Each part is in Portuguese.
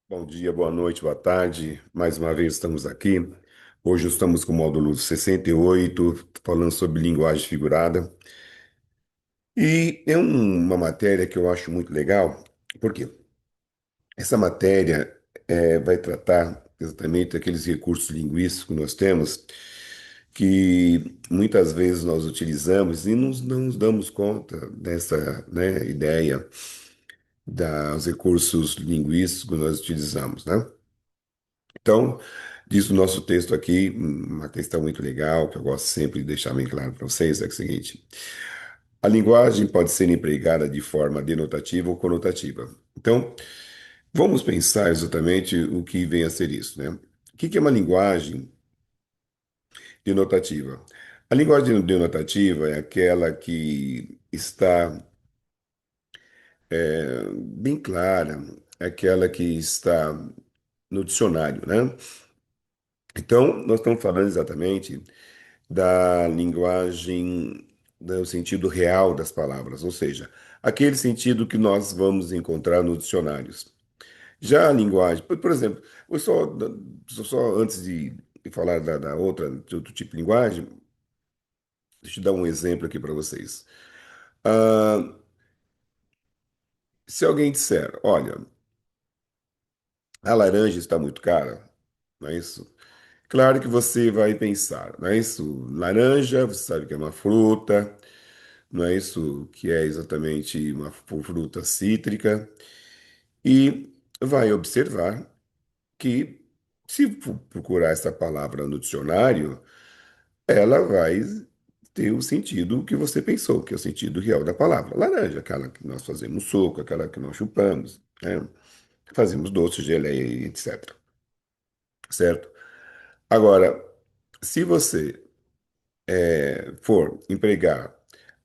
Bom dia, boa noite, boa tarde. Mais uma vez estamos aqui. Hoje estamos com o módulo 68, falando sobre linguagem figurada. E é uma matéria que eu acho muito legal. Por quê? Essa matéria vai tratar exatamente daqueles recursos linguísticos que nós temos, que muitas vezes nós utilizamos e não nos damos conta dessa, né, ideia dos recursos linguísticos que nós utilizamos, né? Então, diz o nosso texto aqui, uma questão muito legal, que eu gosto sempre de deixar bem claro para vocês, é o seguinte: a linguagem pode ser empregada de forma denotativa ou conotativa. Então, vamos pensar exatamente o que vem a ser isso, né? O que é uma linguagem denotativa? A linguagem denotativa é aquela que está bem clara, é aquela que está no dicionário, né? Então, nós estamos falando exatamente da linguagem, no sentido real das palavras, ou seja, aquele sentido que nós vamos encontrar nos dicionários. Já a linguagem, por exemplo, só antes de falar da outra, de outro tipo de linguagem, deixa eu dar um exemplo aqui para vocês. Ah, se alguém disser, olha, a laranja está muito cara, não é isso? Claro que você vai pensar, não é isso? Laranja, você sabe que é uma fruta, não é isso que é exatamente uma fruta cítrica, e vai observar que, se procurar essa palavra no dicionário, ela vai ter o sentido que você pensou, que é o sentido real da palavra. Laranja, aquela que nós fazemos suco, aquela que nós chupamos, né? Fazemos doce, geleia, etc. Certo? Agora, se você for empregar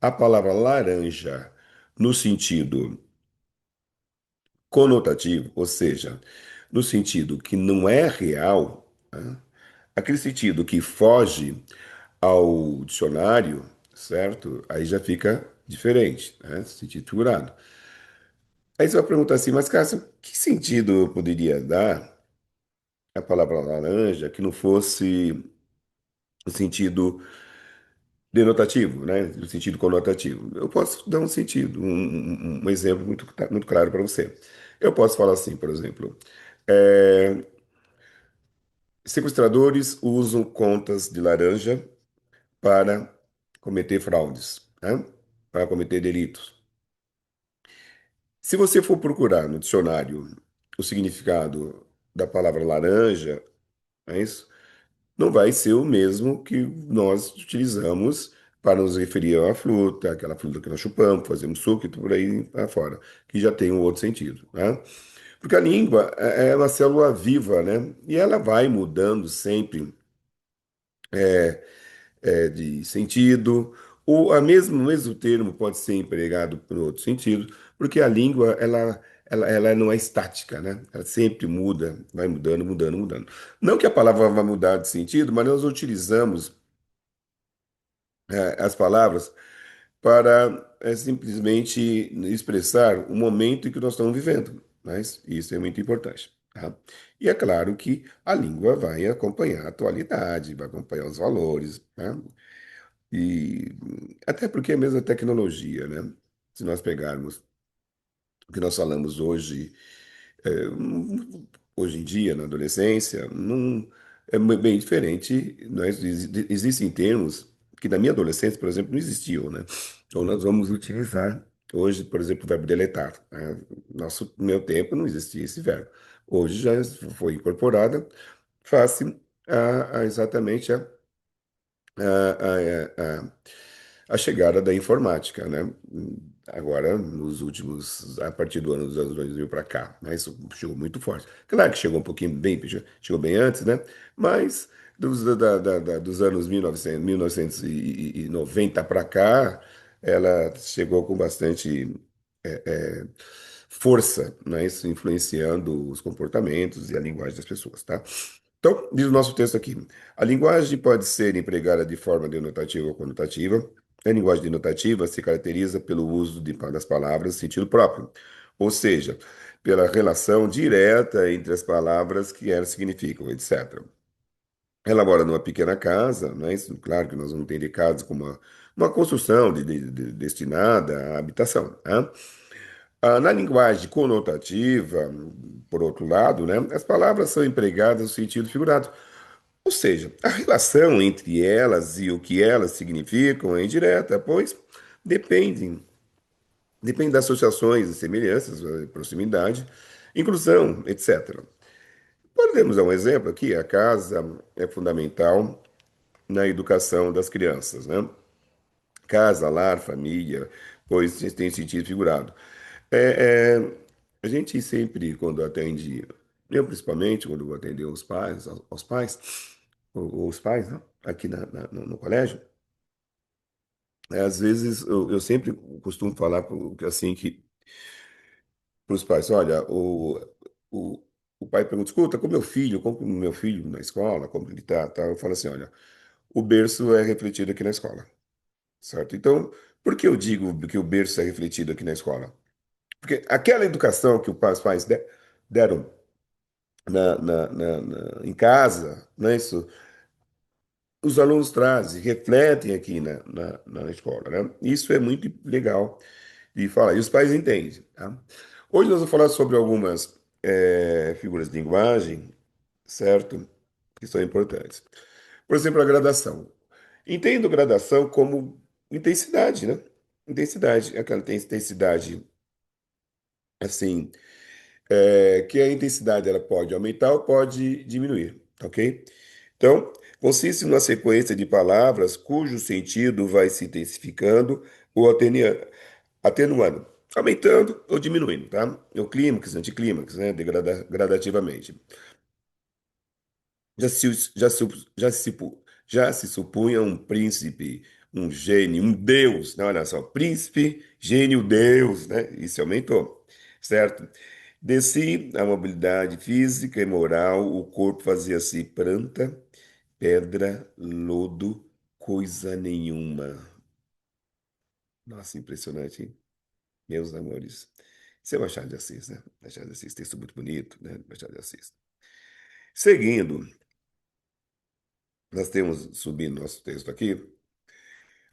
a palavra laranja no sentido conotativo, ou seja, no sentido que não é real, né? Aquele sentido que foge ao dicionário, certo? Aí já fica diferente, né? Sentido figurado. Aí você vai perguntar assim, mas Cássio, que sentido eu poderia dar a palavra laranja que não fosse o sentido denotativo, né? No sentido conotativo? Eu posso dar um sentido, um exemplo muito claro para você. Eu posso falar assim, por exemplo, é, sequestradores usam contas de laranja para cometer fraudes, né? Para cometer delitos. Se você for procurar no dicionário o significado da palavra laranja, é isso? Não vai ser o mesmo que nós utilizamos para nos referir à fruta, aquela fruta que nós chupamos, fazemos suco e tudo por aí afora, que já tem um outro sentido, né? Porque a língua é uma célula viva, né? E ela vai mudando sempre de sentido, ou o mesmo termo pode ser empregado por outro sentido, porque a língua, ela não é estática, né? Ela sempre muda, vai mudando, mudando, mudando. Não que a palavra vai mudar de sentido, mas nós utilizamos as palavras para simplesmente expressar o momento em que nós estamos vivendo. Mas isso é muito importante. Tá? E é claro que a língua vai acompanhar a atualidade, vai acompanhar os valores, né? E até porque é mesmo a tecnologia, né? Se nós pegarmos o que nós falamos hoje, hoje em dia, na adolescência, não é bem diferente. Existem termos que na minha adolescência, por exemplo, não existiam, né? Então nós vamos utilizar hoje, por exemplo, o verbo deletar, né? No meu tempo não existia esse verbo. Hoje já foi incorporada face exatamente a chegada da informática, né? Agora, a partir do ano dos anos 2000 para cá, né? Isso chegou muito forte. Claro que chegou um pouquinho bem, chegou bem antes, né? Mas dos anos 1990 para cá, ela chegou com bastante força, né? Isso influenciando os comportamentos e a linguagem das pessoas, tá? Então, diz o nosso texto aqui: a linguagem pode ser empregada de forma denotativa ou conotativa. A linguagem denotativa se caracteriza pelo uso das palavras em sentido próprio, ou seja, pela relação direta entre as palavras que elas significam, etc. Ela mora numa pequena casa, não é isso? Claro que nós vamos entender casas como uma construção destinada à habitação, né? Na linguagem conotativa, por outro lado, né, as palavras são empregadas no sentido figurado. Ou seja, a relação entre elas e o que elas significam é indireta, pois dependem, depende das associações, semelhanças, proximidade, inclusão, etc. Podemos dar um exemplo aqui: a casa é fundamental na educação das crianças, né? Casa, lar, família, pois tem sentido figurado. A gente sempre, quando atende, eu principalmente, quando vou atender os pais, aos pais, ou os pais, né? Aqui no colégio, às vezes eu sempre costumo falar assim que para os pais, olha, o, o pai pergunta, escuta, como o meu filho na escola, como ele tá, eu falo assim, olha, o berço é refletido aqui na escola, certo? Então, por que eu digo que o berço é refletido aqui na escola? Porque aquela educação que os pais deram em casa, né, isso, os alunos trazem, refletem aqui na escola, né? Isso é muito legal de falar, e os pais entendem, tá? Hoje nós vamos falar sobre algumas figuras de linguagem, certo? Que são importantes. Por exemplo, a gradação. Entendo gradação como intensidade, né? Intensidade, aquela intensidade, assim, que a intensidade ela pode aumentar ou pode diminuir, ok? Então, consiste numa sequência de palavras cujo sentido vai se intensificando ou atenuando, aumentando ou diminuindo, tá? É o clímax, anticlímax, né? Gradativamente. Já se, já se, já se, já se supunha um príncipe, um gênio, um deus, né? Olha só, príncipe, gênio, deus, né? Isso aumentou, certo? Desci a mobilidade física e moral, o corpo fazia-se planta, pedra, lodo, coisa nenhuma. Nossa, impressionante, hein? Meus amores. Isso é Machado de Assis, né? Machado de Assis, texto muito bonito, né? Machado de Assis. Seguindo, nós temos, subindo nosso texto aqui,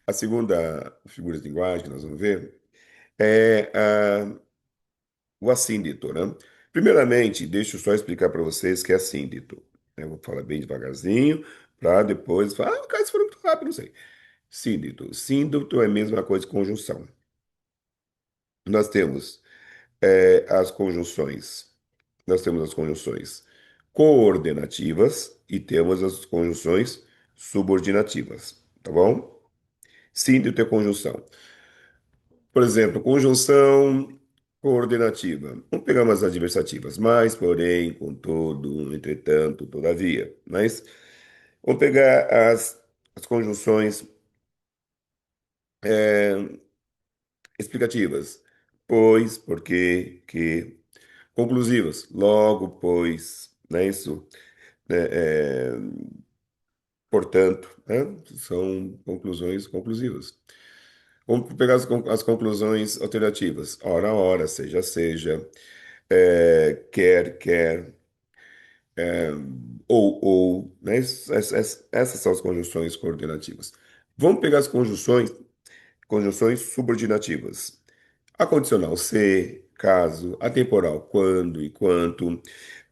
a segunda figura de linguagem que nós vamos ver é o assíndito, né? Primeiramente, deixa eu só explicar para vocês que é assíndito. Eu vou falar bem devagarzinho, para depois falar, cara, isso foi muito rápido, não sei. Síndito. Síndito é a mesma coisa que conjunção. Nós temos as conjunções. Nós temos as conjunções coordenativas e temos as conjunções subordinativas, tá bom? Síndito é conjunção. Por exemplo, conjunção coordenativa. Vamos pegar umas adversativas. Mais, porém, contudo, entretanto, todavia. Mas vamos pegar as conjunções explicativas. Pois, porque, que. Conclusivas. Logo, pois. Não é isso? É, portanto, né? São conclusões conclusivas. Vamos pegar as conclusões alternativas. Ora, ora, seja, seja, quer, ou, né? Essas são as conjunções coordenativas. Vamos pegar as conjunções subordinativas. A condicional se, caso, a temporal, quando e quanto,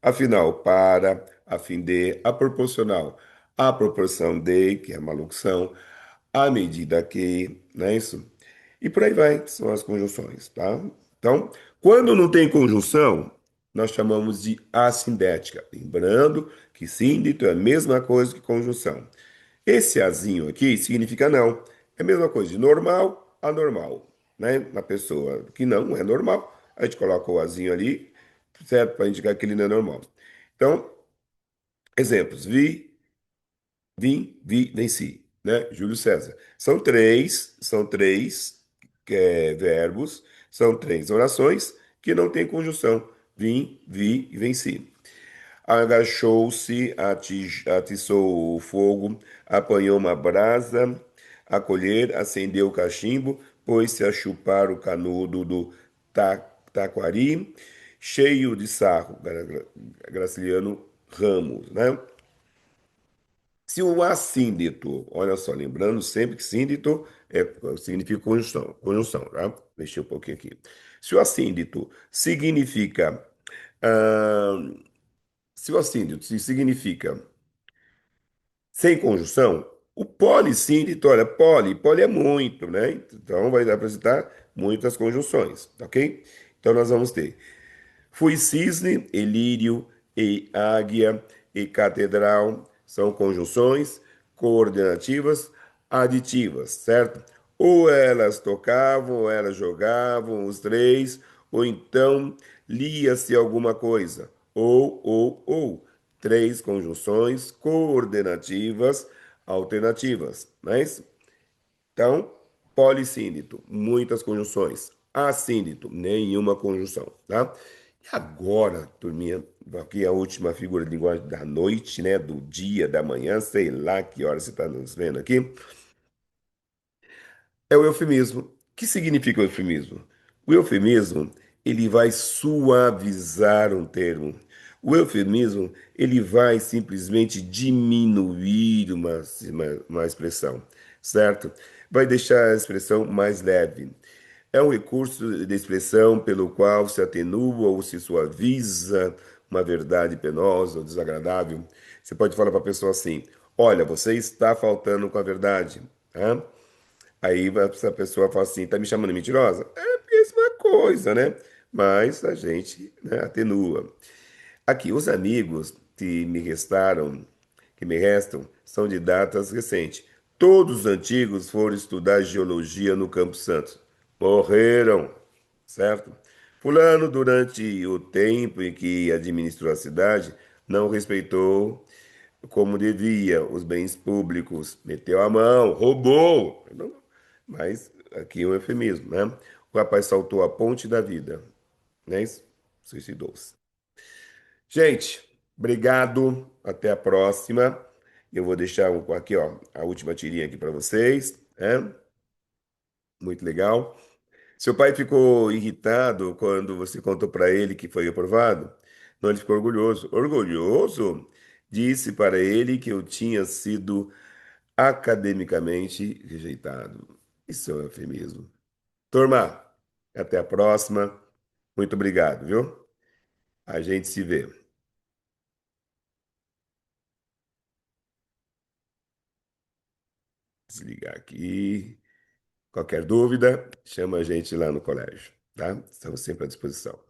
a final, para, a fim de, a proporcional, a proporção de, que é a malução, à medida que, não é isso? E por aí vai, que são as conjunções, tá? Então, quando não tem conjunção, nós chamamos de assindética. Lembrando que síndito é a mesma coisa que conjunção. Esse azinho aqui significa não. É a mesma coisa de normal a normal, né? Na pessoa que não é normal, a gente coloca o azinho ali, certo? Para indicar que ele não é normal. Então, exemplos. Vi, venci, né? Júlio César. São três verbos, são três orações que não têm conjunção. Vim, vi e venci. Agachou-se, atiçou o fogo, apanhou uma brasa, a colher, acendeu o cachimbo, pôs-se a chupar o canudo do taquari cheio de sarro, Graciliano Ramos, né? Se o assíndito, olha só, lembrando sempre que síndito significa conjunção, conjunção, tá? Deixa um pouquinho aqui. Se o assíndito significa, ah, se o assíndito significa sem conjunção, o polissíndito, olha, poli é muito, né? Então vai apresentar muitas conjunções, ok? Então nós vamos ter fui cisne, e lírio, e águia, e catedral são conjunções coordenativas aditivas, certo? Ou elas tocavam, ou elas jogavam, os três, ou então lia-se alguma coisa. Ou. Três conjunções coordenativas alternativas, não é isso? Então, polissíndito, muitas conjunções. Assíndito, nenhuma conjunção, tá? E agora, turminha, aqui é a última figura de linguagem da noite, né? Do dia, da manhã, sei lá que hora você está nos vendo aqui. É o eufemismo. O que significa o eufemismo? O eufemismo, ele vai suavizar um termo. O eufemismo, ele vai simplesmente diminuir uma expressão, certo? Vai deixar a expressão mais leve. É um recurso de expressão pelo qual se atenua ou se suaviza uma verdade penosa ou desagradável. Você pode falar para a pessoa assim: olha, você está faltando com a verdade. Tá? Aí essa pessoa fala assim, tá me chamando de mentirosa? É a mesma coisa, né? Mas a gente, né, atenua. Aqui, os amigos que me restam, são de datas recentes. Todos os antigos foram estudar geologia no Campo Santo. Morreram, certo? Fulano, durante o tempo em que administrou a cidade, não respeitou como devia os bens públicos, meteu a mão, roubou. Mas aqui é um eufemismo, né? O rapaz saltou a ponte da vida, né? Suicidou-se. Gente, obrigado. Até a próxima. Eu vou deixar aqui, ó, a última tirinha aqui para vocês, né? Muito legal. Seu pai ficou irritado quando você contou para ele que foi aprovado? Não, ele ficou orgulhoso. Orgulhoso? Disse para ele que eu tinha sido academicamente rejeitado. Isso é um eufemismo. Turma, até a próxima. Muito obrigado, viu? A gente se vê. Desligar aqui. Qualquer dúvida, chama a gente lá no colégio, tá? Estamos sempre à disposição.